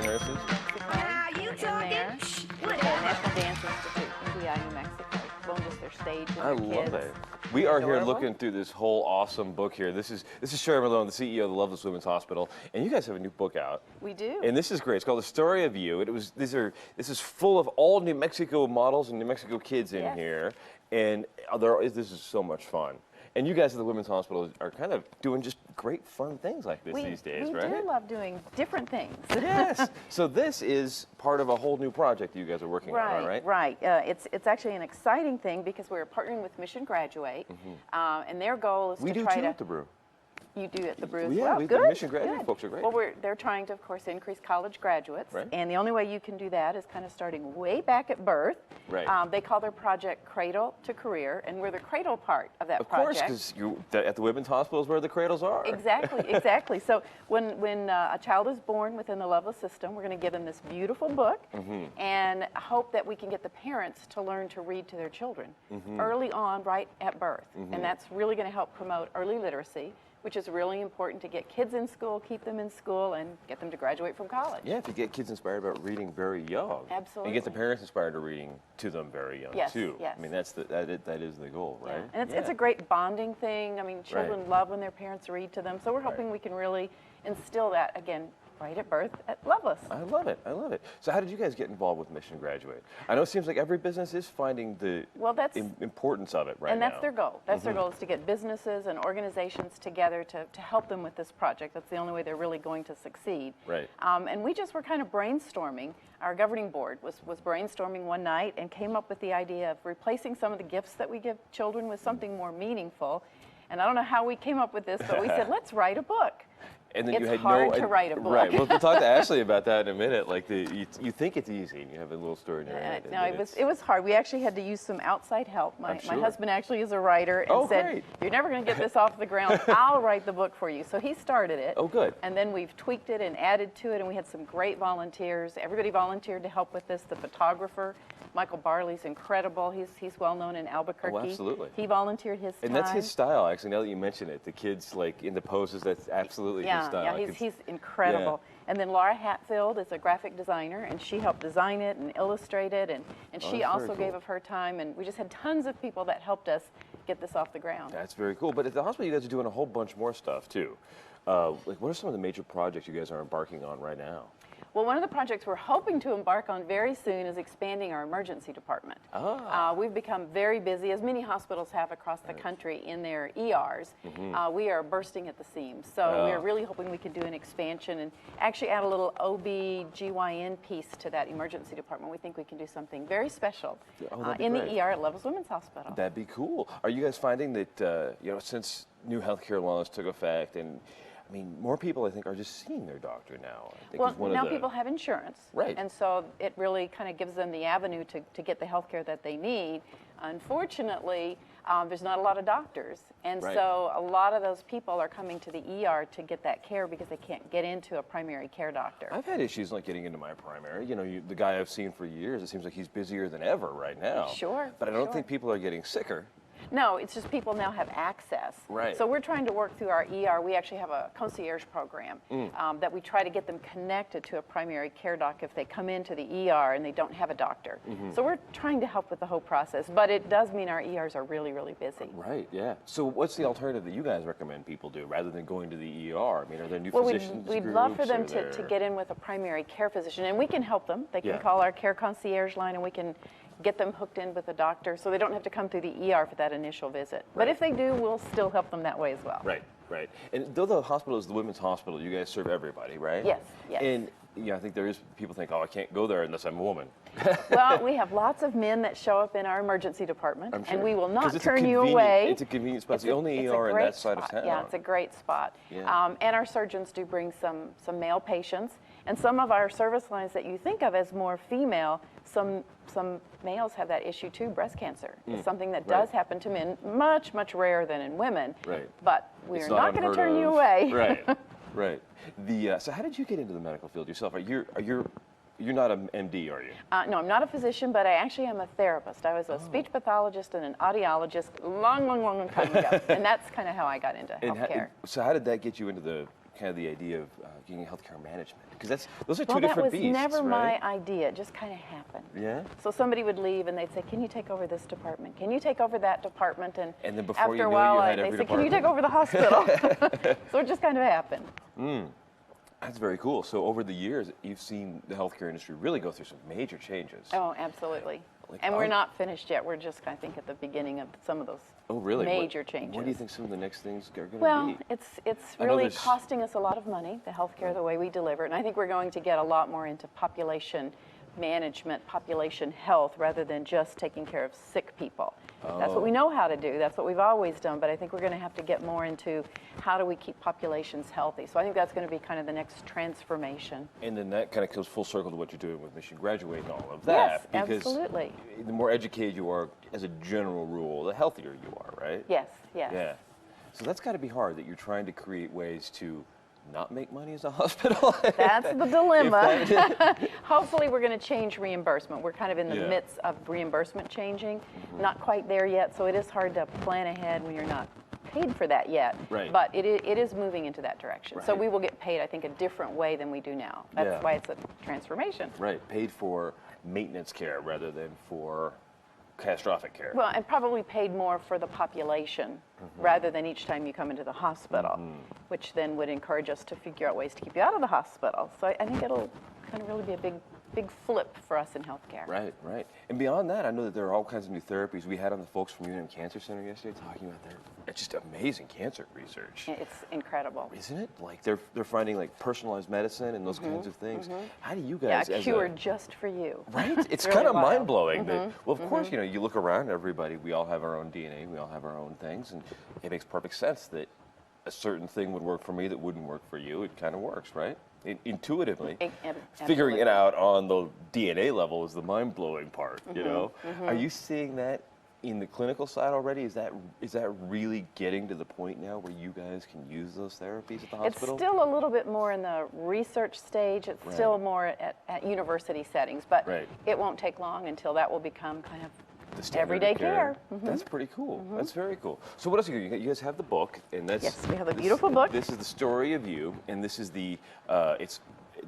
rehearsals? You talking? The National Dance Institute in PI, New Mexico. Loaned us their stage and I their love kids. it. We are here Adorable. looking through this whole awesome book here. This is Sherry Malone, the CEO of the Lovelace Women's Hospital, and you guys have a new book out. We do. And this is great. It's called The Story of You. This is full of all New Mexico models and New Mexico kids in Yes. here, and this is so much fun. And you guys at the Women's Hospital are kind of doing just great fun things like this these days, right? We do love doing different things. Yes. So this is part of a whole new project that you guys are working on, right? Right. It's actually an exciting thing because we're partnering with Mission Graduate, and their goal is We to do try too to. at the Brew. You do at the Brew as Yeah, well. the Good. Mission Graduate good. folks are great. Well, they're trying to, of course, increase college graduates, Right. and the only way you can do that is kind of starting way back at birth. Right. They call their project Cradle to Career, and we're the cradle part of that Of course, project. because at the Women's Hospital is where the cradles are. Exactly, exactly. So when a child is born within the Lovelace system, we're going to give them this beautiful book and hope that we can get the parents to learn to read to their children early on, right at birth. And that's really going to help promote early literacy, which is really important to get kids in school, keep them in school, and get them to graduate from college. Yeah, if you get kids inspired about reading very young. Absolutely. And get the parents inspired to reading to them very young, Yes, too. yes. I mean, that is the goal, right? Yeah. And it's a great bonding thing. I mean, children love when their parents read to them. So we're hoping we can really instill that, again, right at birth at Lovelace. I love it. I love it. So how did you guys get involved with Mission Graduate? I know it seems like every business is finding the importance of it right now. And that's their goal. That's their goal, is to get businesses and organizations together to help them with this project. That's the only way they're really going to succeed. Right. And we just were kind of brainstorming. Our governing board was brainstorming one night and came up with the idea of replacing some of the gifts that we give children with something more meaningful. And I don't know how we came up with this, but we said, let's write a book. And then It's you had hard to write a book. Right. Well, we'll talk to Ashley about that in a minute. Like you think it's easy, and you have a little story in your head. No, it was hard. We actually had to use some outside help. My husband actually is a writer and said, great. "You're never going to get this off the ground. I'll write the book for you." So he started it. Oh, good. And then we've tweaked it and added to it, and we had some great volunteers. Everybody volunteered to help with this. The photographer, Michael Barley's incredible. He's well known in Albuquerque. Oh, absolutely. He volunteered his time. And that's his style, actually. Now that you mention it, the kids like in the poses. That's absolutely his style. Yeah, he's incredible. Yeah. And then Laura Hatfield is a graphic designer, and she helped design it and illustrate it, and she also gave of her time, and we just had tons of people that helped us get this off the ground. That's very cool. But at the hospital, you guys are doing a whole bunch more stuff too. Like, what are some of the major projects you guys are embarking on right now? Well, one of the projects we're hoping to embark on very soon is expanding our emergency department. We've become very busy, as many hospitals have across the country in their ERs. We are bursting at the seams. So we're really hoping we can do an expansion and actually add a little OB/GYN piece to that emergency department. We think we can do something very special in the ER at Lovelace Women's Hospital. That'd be cool. Are you guys finding that, since new healthcare laws took effect and I mean, more people, I think, are just seeing their doctor now. I think now people have insurance. Right. And so it really kind of gives them the avenue to get the health care that they need. Unfortunately, there's not a lot of doctors. And so a lot of those people are coming to the ER to get that care because they can't get into a primary care doctor. I've had issues like getting into my primary. The guy I've seen for years, it seems like he's busier than ever right now. Sure. But I don't think people are getting sicker. No, it's just people now have access. Right. So we're trying to work through our ER. We actually have a concierge program that we try to get them connected to a primary care doc if they come into the ER and they don't have a doctor. So we're trying to help with the whole process, but it does mean our ERs are really, really busy. Right, yeah. So what's the alternative that you guys recommend people do rather than going to the ER? I mean, are there new physicians we'd love for them to get in with a primary care physician, and we can help them. They can call our care concierge line, and we can get them hooked in with a doctor so they don't have to come through the ER for that initial visit. But if they do, we'll still help them that way as well. Right, right. And though the hospital is the women's hospital, you guys serve everybody, right? Yes, yes. And I think people think, I can't go there unless I'm a woman. Well, we have lots of men that show up in our emergency department, I'm sure. and we will not it's turn you away. It's a convenient spot. It's the only ER in that side of town. Yeah, it's a great spot. Yeah. And our surgeons do bring some male patients, and some of our service lines that you think of as more female, some males have that issue too. Breast cancer is something that does happen to men, much, much rarer than in women. Right. But we're not going to turn you away. Right, right. So how did you get into the medical field yourself? You're not an MD, are you? No, I'm not a physician, but I actually am a therapist. I was a speech pathologist and an audiologist long time ago, and that's kind of how I got into healthcare. So how did that get you into the kind of the idea of getting healthcare management? Because those are two Well, that different was beasts, never right? my idea. It just kind of happened. Yeah? So somebody would leave and they'd say, "Can you take over this department? Can you take over that department?" And then before after you a knew it, while, you had they every said, "Can you take department." over the hospital?" So it just kind of happened. That's very cool. So over the years, you've seen the healthcare industry really go through some major changes. Oh, absolutely. Like, And we're not finished yet. We're just, I think, at the beginning of some of those really? major changes. What do you think some of the next things are going to Well, be? it's I know really there's- costing us a lot of money, the healthcare, the way we deliver it. And I think we're going to get a lot more into population management, population health, rather than just taking care of sick people. That's what we know how to do. That's what we've always done. But I think we're going to have to get more into how do we keep populations healthy. So I think that's going to be kind of the next transformation. And then that kind of goes full circle to what you're doing with Mission Graduate and all of that. Yes, because absolutely. the more educated you are, as a general rule, the healthier you are, right? Yes, yes. Yeah. So that's got to be hard that you're trying to create ways to not make money as a hospital. That's the dilemma. If Hopefully we're going to change reimbursement. We're kind of in the Yeah. midst of reimbursement changing. Not quite there yet, so it is hard to plan ahead when you're not paid for that yet. Right. But it is moving into that direction. So Right. we will get paid, I think, a different way than we do now. That's Yeah. why it's a transformation. Right, paid for maintenance care rather than for catastrophic care. Well, and probably paid more for the population rather than each time you come into the hospital, which then would encourage us to figure out ways to keep you out of the hospital. So I think it'll kind of really be a big flip for us in healthcare. Right, right. And beyond that, I know that there are all kinds of new therapies. We had on the folks from UNM Cancer Center yesterday talking about it's just amazing cancer research. It's incredible. Isn't it? Like they're finding like personalized medicine and those kinds of things. How do you Yeah, guys a cure just for you. Right? It's really kind of wild. mind-blowing that, well, of course, you look around, everybody, we all have our own DNA, we all have our own things, and it makes perfect sense that a certain thing would work for me that wouldn't work for you. It kind of works, right? Intuitively. Figuring it Absolutely. out on the DNA level is the mind-blowing part, you know? Are you seeing that in the clinical side already? Is that really getting to the point now where you guys can use those therapies at the It's hospital? still a little bit more in the research stage. It's still more at university settings, but Right. it won't take long until that will become kind of The standard everyday of care. That's pretty cool. That's very cool. So what else you got? You guys have the book, and that's Yes, we have a beautiful book. This is the story of you, and this is it's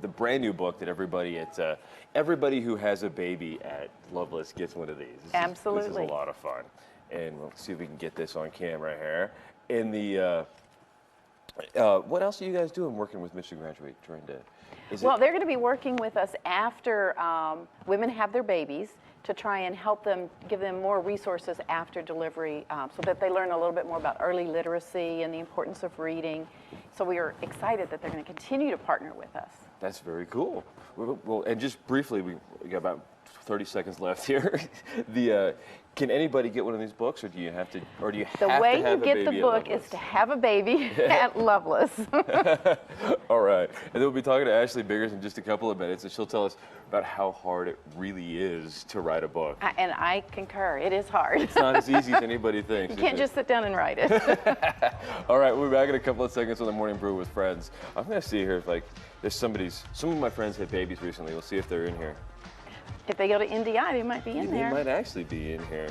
the brand new book that everybody who has a baby at Lovelace gets one of these. This is Absolutely. a lot of fun, and we'll see if we can get this on camera here. In the what else are you guys doing working with Mission Graduate? Trying to Well, they're going to be working with us after women have their babies to try and help them, give them more resources after delivery so that they learn a little bit more about early literacy and the importance of reading. So we are excited that they're going to continue to partner with us. That's very cool. Well, and just briefly, we got about 30 seconds left here. Can anybody get one of these books, or do you have to? Or do you have to have The way a you get baby the at book Lovelace? is to have a baby at Lovelace. All right, and then we'll be talking to Ashley Biggers in just a couple of minutes, and she'll tell us about how hard it really is to write a book. And I concur, it is hard. It's not as easy as anybody thinks. You can't just sit down and write it. All right, we'll be back in a couple of seconds on the Morning Brew with friends. I'm gonna see here if there's some of my friends had babies recently. We'll see if they're in here. If they go to NDI, they might be in They there. might actually be in here.